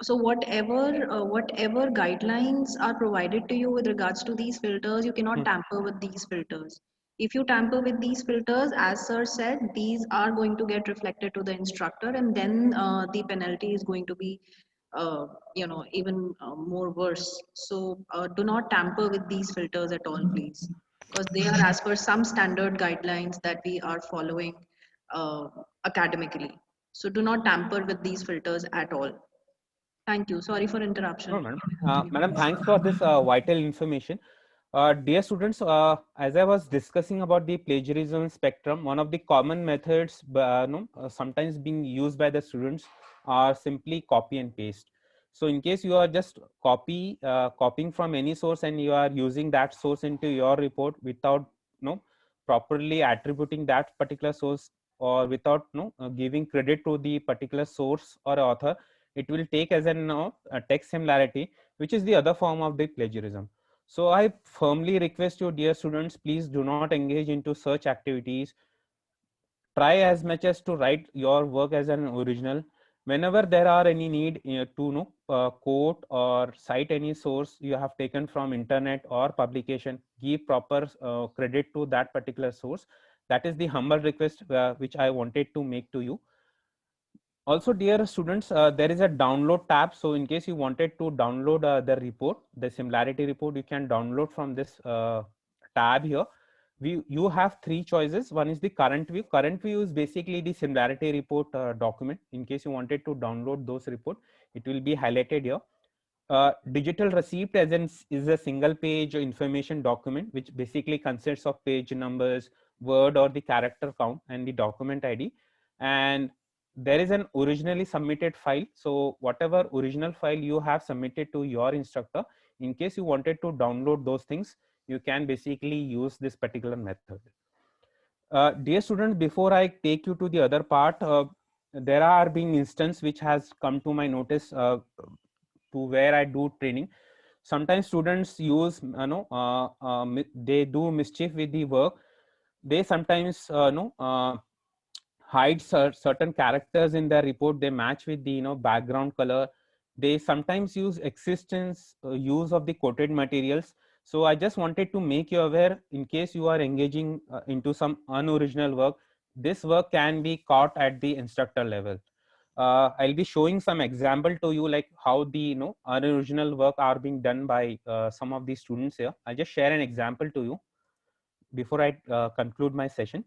whatever guidelines are provided to you with regards to these filters, you cannot tamper with these filters. If you tamper with these filters, as sir said, these are going to get reflected to the instructor, and then the penalty is going to be, even more worse. So do not tamper with these filters at all, please, because they are as per some standard guidelines that we are following uh, academically. So do not tamper with these filters at all. Thank you. Sorry for interruption. No, madam. Madam, thanks for this vital information. Dear students, as I was discussing about the plagiarism spectrum, one of the common methods sometimes being used by the students are simply copy and paste. So in case you are just copying from any source and you are using that source into your report without properly attributing that particular source, or without giving credit to the particular source or author, it will take as a text similarity, which is the other form of the plagiarism. So I firmly request you, dear students, please do not engage into such activities. Try as much as to write your work as an original. Whenever there are any need to quote or cite any source you have taken from internet or publication, give proper credit to that particular source. That is the humble request which I wanted to make to you. Also, dear students, there is a download tab. So in case you wanted to download the report, the similarity report, you can download from this tab here. You have three choices. One is the current view. Current view is basically the similarity report document. In case you wanted to download those report, it will be highlighted here. Digital receipt is a single page information document, which basically consists of page numbers, word or the character count, and the document ID. And there is an originally submitted file. So whatever original file you have submitted to your instructor, in case you wanted to download those things, you can basically use this particular method. Dear students, before I take you to the other part, there are being instance which has come to my notice to where I do training. Sometimes students use, they do mischief with the work. They sometimes, hide certain characters in their report. They match with the background color. They sometimes use existence use of the quoted materials. So I just wanted to make you aware, in case you are engaging into some unoriginal work, this work can be caught at the instructor level. I'll be showing some example to you, like how the unoriginal work are being done by some of the students here. I'll just share an example to you before I conclude my session.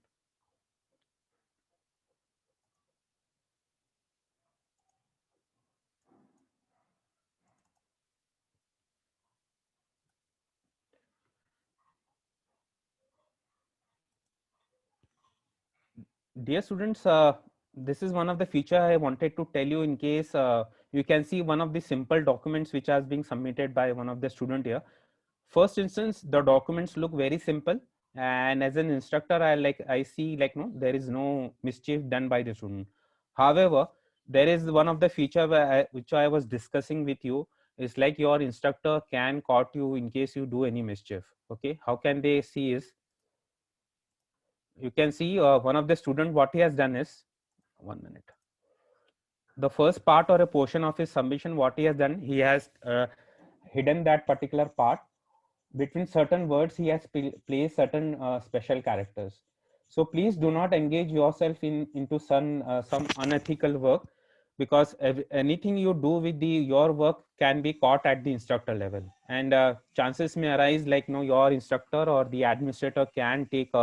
Dear students, this is one of the feature I wanted to tell you. In case you can see one of the simple documents which has been submitted by one of the student here. First instance, the documents look very simple, and as an instructor, I see no, there is no mischief done by the student. However, there is one of the feature which I was discussing with you, is like your instructor can caught you in case you do any mischief. Okay, how can they see is, you can see one of the student, what he has done is, 1 minute, the first part or a portion of his submission, what he has done, he has hidden that particular part. Between certain words, he has placed certain special characters. So please do not engage yourself into some unethical work, because anything you do with your work can be caught at the instructor level, and chances may arise like your instructor or the administrator can take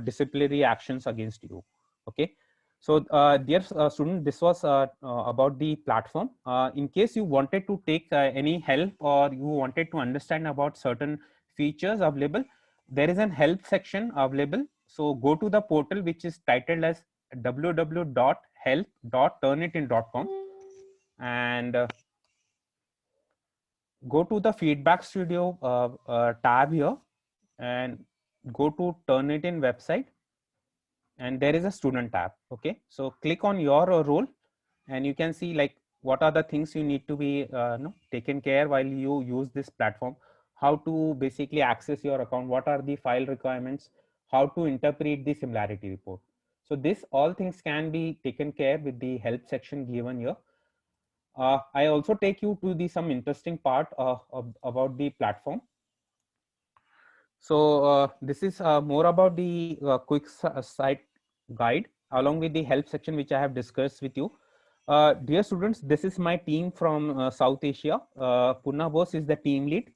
disciplinary actions against you. Okay. So dear student, this was about the platform. In case you wanted to take any help, or you wanted to understand about certain features available, there is an help section available. So go to the portal which is titled as www.help.turnitin.com, and go to the feedback studio tab here, and go to Turnitin website, and there is a student tab. Okay, so click on your role, and you can see like what are the things you need to be taken care while you use this platform, how to basically access your account, what are the file requirements, how to interpret the similarity report. So this all things can be taken care with the help section given here. I also take you to the some interesting part about the platform. So this is more about the quick site guide along with the help section which I have discussed with you. Dear students, this is my team from South Asia. Purna Bose is the team lead.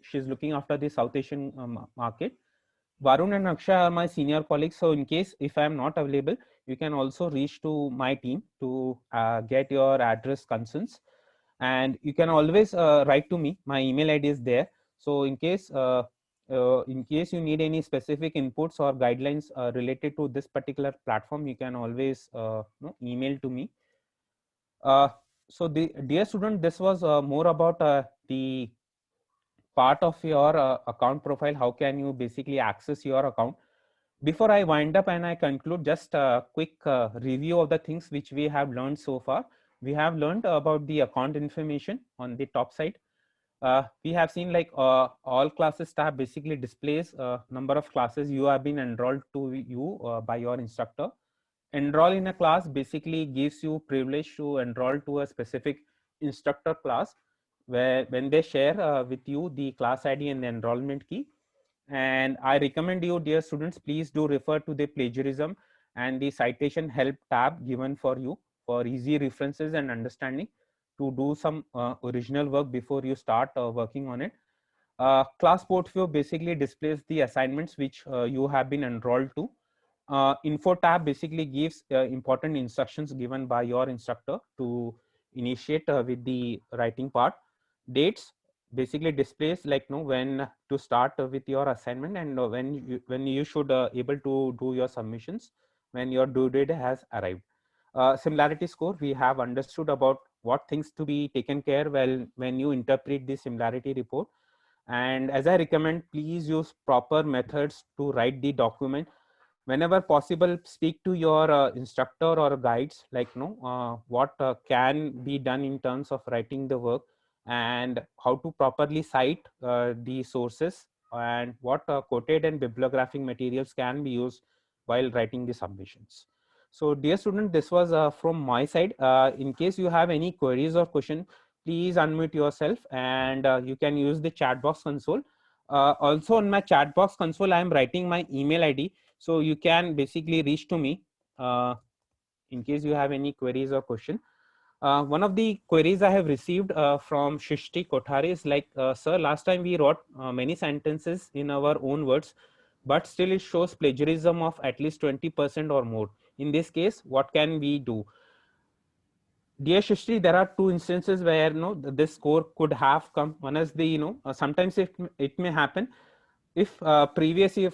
She's looking after the South Asian market. Varun and Akshay are my senior colleagues. So in case if I am not available, you can also reach to my team to get your address concerns. And you can always write to me. My email ID is there. So in case you need any specific inputs or guidelines related to this particular platform, you can always email to me. So dear student, this was more about the part of your account profile. How can you basically access your account? Before I wind up and I conclude, just a quick review of the things which we have learned so far. We have learned about the account information on the top side. We have seen like all classes tab basically displays number of classes you have been enrolled to you by your instructor. Enroll in a class basically gives you privilege to enroll to a specific instructor class, where when they share with you the class ID and the enrollment key. And I recommend you, dear students, please do refer to the plagiarism and the citation help tab given for you for easy references and understanding to do some original work before you start working on it. Class portfolio basically displays the assignments which you have been enrolled to. Info tab basically gives important instructions given by your instructor to initiate with the writing part. Dates basically displays like when to start with your assignment and when you should able to do your submissions when your due date has arrived. Similarity score, we have understood about what things to be taken care when you interpret the similarity report. And as I recommend, please use proper methods to write the document. Whenever possible, speak to your instructor or guides like what can be done in terms of writing the work and how to properly cite the sources and what quoted and bibliographic materials can be used while writing the submissions. So dear student, this was from my side. In case you have any queries or question, please unmute yourself and you can use the chat box console. Also on my chat box console, I am writing my email ID. So you can basically reach to me in case you have any queries or question. One of the queries I have received from Shishti Kothari is like, sir, last time we wrote many sentences in our own words, but still it shows plagiarism of at least 20% or more. In this case, what can we do? Dear Shishti, there are two instances where this score could have come. One is the sometimes it may happen if previous year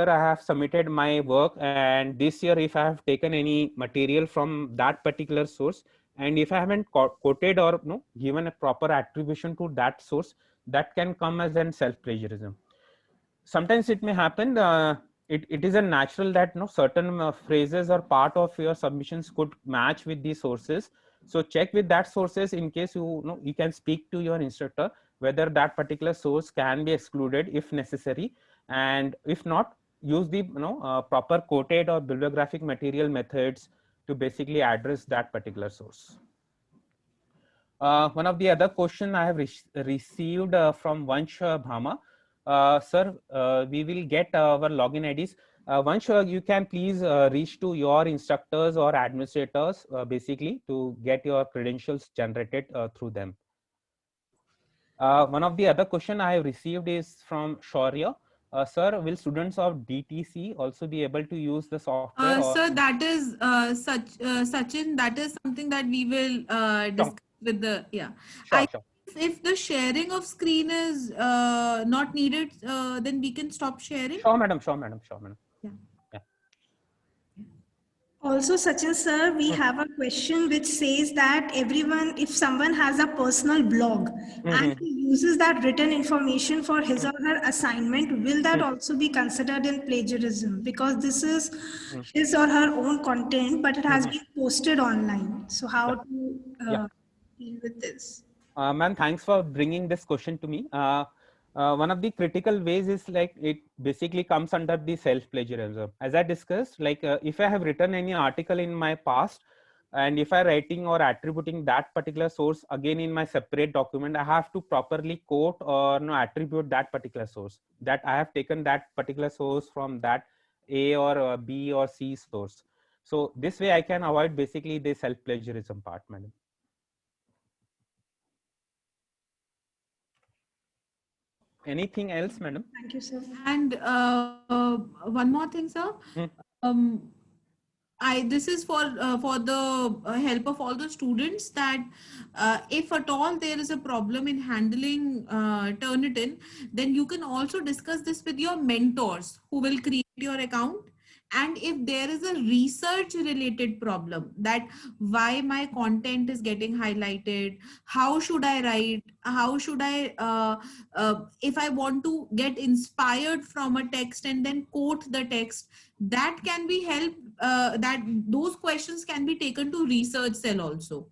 I have submitted my work and this year if I have taken any material from that particular source and if I haven't quoted or given a proper attribution to that source, that can come as an self-plagiarism. Sometimes it may happen, it is a natural that certain phrases or part of your submissions could match with these sources. So check with that sources in case you can speak to your instructor whether that particular source can be excluded if necessary, and if not, use the proper quoted or bibliographic material methods to basically address that particular source. One of the other question I have received from Vansh Bhama. Sir, we will get our login IDs. Vansh, you can please reach to your instructors or administrators basically to get your credentials generated through them. One of the other question I have received is from Shaurya. Sir, will students of DTC also be able to use the software? Sir, that is Sachin, that is something that we will discuss with the, yeah. Sure. If the sharing of screen is not needed, then we can stop sharing. Sure, madam. Yeah. Also, Sachin sir, we have a question which says that everyone, if someone has a personal blog and he uses that written information for his or her assignment, will that also be considered in plagiarism? Because this is his or her own content, but it has been posted online. So how to deal with this? Ma'am, thanks for bringing this question to me. One of the critical ways is like it basically comes under the self-plagiarism. As I discussed, like if I have written any article in my past, And if I writing or attributing that particular source again in my separate document, I have to properly quote or attribute that particular source, that I have taken that particular source from that A or B or C source. So this way I can avoid basically the self-plagiarism part, madam. Anything else, madam? Thank you, sir. And one more thing, sir. This is for the help of all the students, that if at all there is a problem in handling Turnitin, then you can also discuss this with your mentors who will create your account. And if there is a research related problem, that why my content is getting highlighted, how should I write, how should I, if I want to get inspired from a text and then quote the text, that can be helped, that those questions can be taken to research cell also.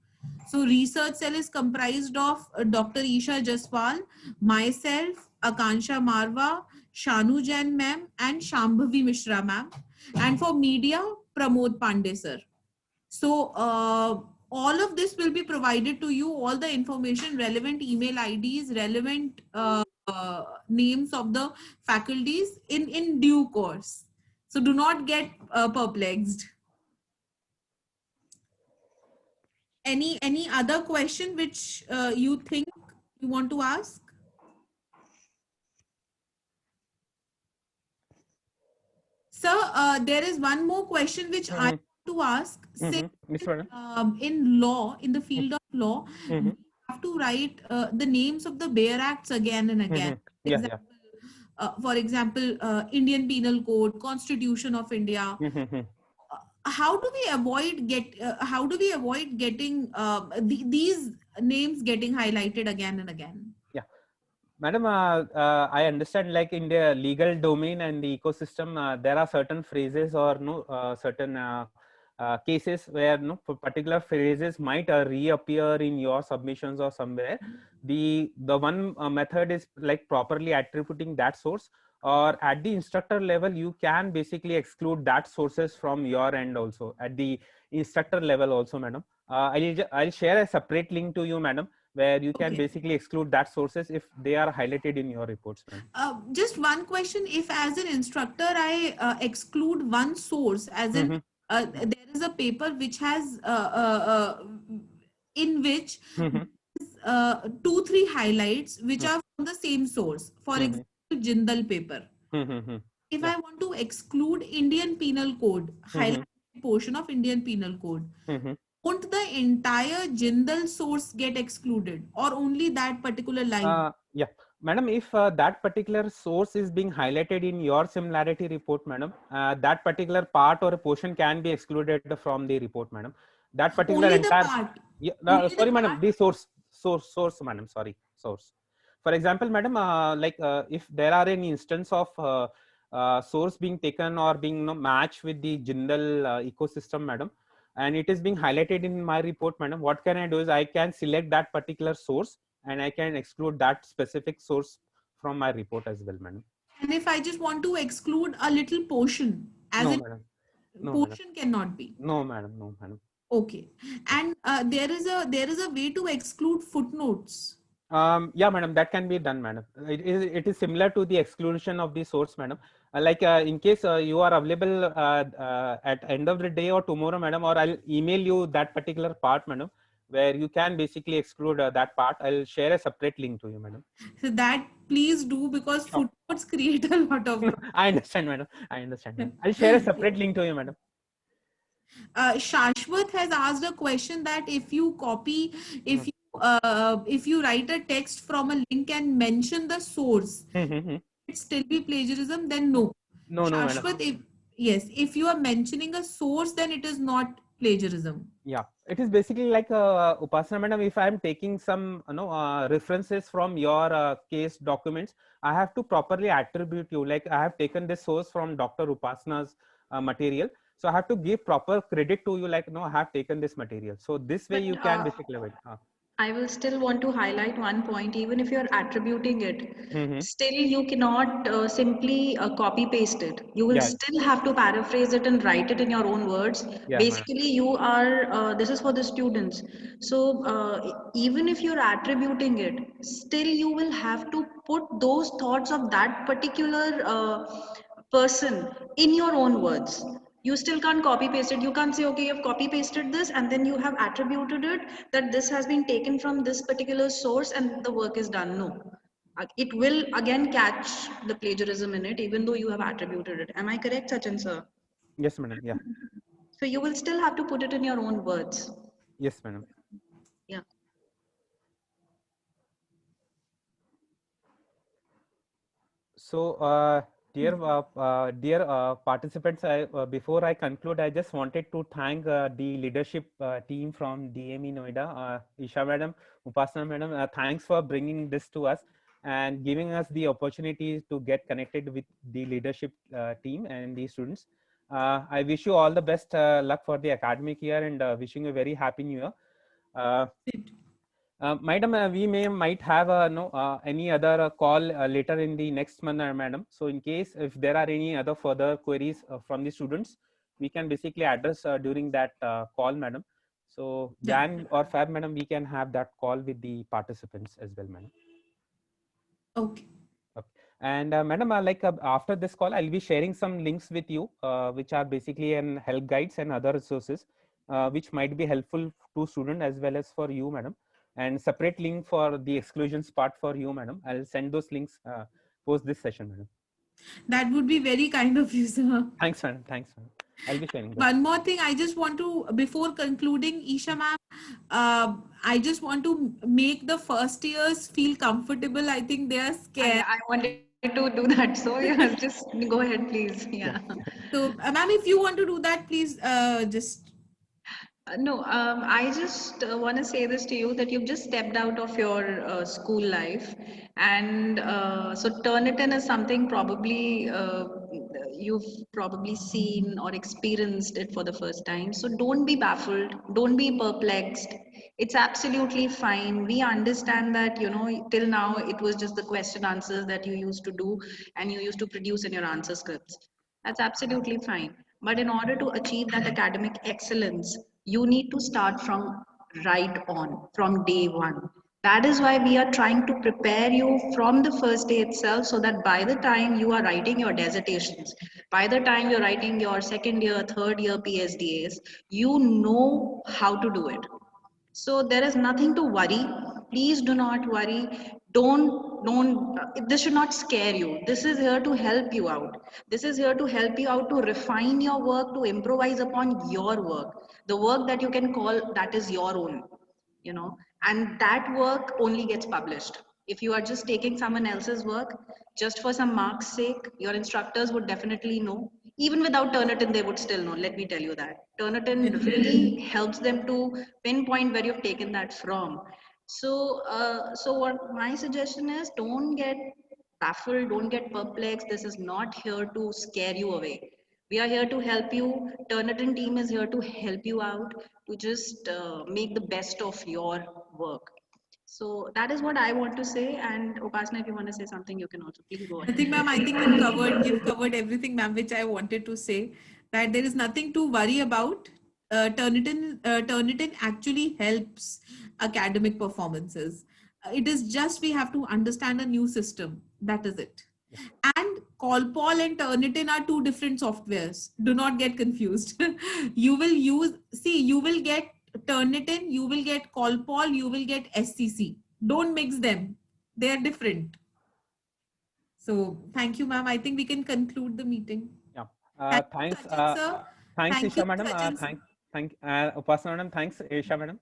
So research cell is comprised of Dr. Isha Jaswal, myself, Akansha Marwa, Shanu Jain ma'am, and Shambhavi Mishra ma'am. And for media, Pramod Pandey sir. So all of this will be provided to you, all the information, relevant email IDs, relevant names of the faculties in due course. So do not get perplexed. Any other question which you think you want to ask? Sir, there is one more question which I want to ask. Say, in law, in the field of law, we have to write the names of the Bayer Acts again and again. For example, Indian Penal Code, Constitution of India. How do we avoid getting these names getting highlighted again and again? Yeah, madam, I understand, like in the legal domain and the ecosystem, there are certain phrases or certain cases where particular phrases might reappear in your submissions or somewhere. The one method is like properly attributing that source, or at the instructor level you can basically exclude that sources from your end also, at the instructor level also, madam. I'll share a separate link to you, madam, where you can basically exclude that sources if they are highlighted in your reports. Just one question: if as an instructor I exclude one source, as in there is a paper which has in which 2-3 highlights which are from the same source, for example Jindal paper. If I want to exclude Indian Penal Code, highlight portion of Indian Penal Code, won't the entire Jindal source get excluded, or only that particular line? Yeah, madam, if that particular source is being highlighted in your similarity report, madam, that particular part or a portion can be excluded from the report, madam. That particular only entire the part. Yeah, sorry, madam, the source, madam, sorry, source. For example, madam, if there are any instance of source being taken or being matched with the Jindal ecosystem, madam, and it is being highlighted in my report, madam, what can I do is I can select that particular source and I can exclude that specific source from my report as well, madam. And if I just want to exclude a little portion, as no, in madam. No, portion madam. cannot be. No, madam. No, madam. Okay. And there is a way to exclude footnotes. Yeah, madam, that can be done, madam. It is similar to the exclusion of the source, madam. In case you are available at end of the day or tomorrow, madam, or I'll email you that particular part, madam, where you can basically exclude that part. I'll share a separate link to you, madam. So that please do, because footnotes create a lot of. I understand, madam. I understand, madam. I'll share a separate link to you, madam. Shashwat has asked a question that if you copy, if you write a text from a link and mention the source, it still be plagiarism? Then no. No, Shashwat, if you are mentioning a source, then it is not plagiarism. Yeah, it is basically like Upasana madam, if I am taking some references from your case documents, I have to properly attribute you, like I have taken this source from Dr. Upasana's material, so I have to give proper credit to you, like I have taken this material. So this way you can basically avoid. I will still want to highlight one point. Even if you're attributing it, still you cannot simply copy paste it. You will Yeah, still have to paraphrase it and write it in your own words. yeah, madam. Basically, you are, this is for the students. So even if you're attributing it, still you will have to put those thoughts of that particular person in your own words. You still can't copy paste it. You can't say, okay, you've copy pasted this and then you have attributed it that this has been taken from this particular source and the work is done. No, it will again catch the plagiarism in it, even though you have attributed it. Am I correct, Sachin sir? Yes, madam. Yeah. So you will still have to put it in your own words. Yes, madam. Yeah. So, dear participants, before I conclude, I just wanted to thank the leadership team from DME Noida, Isha madam, Upasna madam. Thanks for bringing this to us and giving us the opportunity to get connected with the leadership team and the students. I wish you all the best luck for the academic year and wishing you a very happy new year. Madam, we might have any other call later in the next month, madam. So in case if there are any other further queries from the students, we can basically address during that call, madam. So Jan or Fab, madam, we can have that call with the participants as well, madam. Okay. And madam, after this call, I'll be sharing some links with you, which are basically help guides and other resources, which might be helpful to student as well as for you, madam. And separate link for the exclusions part for you, madam. I'll send those links post this session, madam. That would be very kind of you, sir. Thanks, madam. Thanks, madam. I'll be sharing that. One more thing, I just want to, before concluding, Isha ma'am, I just want to make the first years feel comfortable. I think they are scared. I wanted to do that. So yeah, just go ahead, please. Yeah. So ma'am, if you want to do that, please just. No, I just want to say this to you that you've just stepped out of your school life, and so Turnitin is something probably you've probably seen or experienced it for the first time. So don't be baffled, don't be perplexed. It's absolutely fine. We understand that, you know, till now it was just the question answers that you used to do and you used to produce in your answer scripts. That's absolutely fine. But in order to achieve that academic excellence, you need to start from right on, from day one. That is why we are trying to prepare you from the first day itself so that by the time you are writing your dissertations, by the time you're writing your second year, third year PhDs, you know how to do it. So there is nothing to worry. Please do not worry. This should not scare you. This is here to help you out. This is here to help you out to refine your work, to improvise upon your work. The work that you can call that is your own, you know, and that work only gets published. If you are just taking someone else's work just for some marks sake, your instructors would definitely know. Even without Turnitin, they would still know. Let me tell you that. Turnitin really helps them to pinpoint where you've taken that from. So, so what my suggestion is, don't get baffled, don't get perplexed. This is not here to scare you away. We are here to help you. Turnitin team is here to help you out to just make the best of your work. So that is what I want to say. And Upasna, if you want to say something, you can also please go ahead. Nothing, ma'am. I think you've covered everything, ma'am, which I wanted to say. That there is nothing to worry about. Turnitin actually helps academic performances. It is just we have to understand a new system. That is it. And Colpol and Turnitin are two different softwares. Do not get confused. You will get Turnitin, you will get Colpol, you will get SCC. Don't mix them. They are different. So thank you, ma'am. I think we can conclude the meeting. Yeah. Thanks. Sir. Thanks, Thank Isha you, madam. Sachin, Thank Upasna madam. Thanks, Isha madam.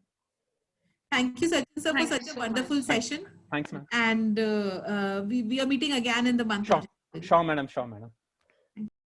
Thank you, Sachin sir, for Thank you such a so wonderful much. session. Thanks, ma'am. And we are meeting again in the month of January. Sure, madam. Sure, madam.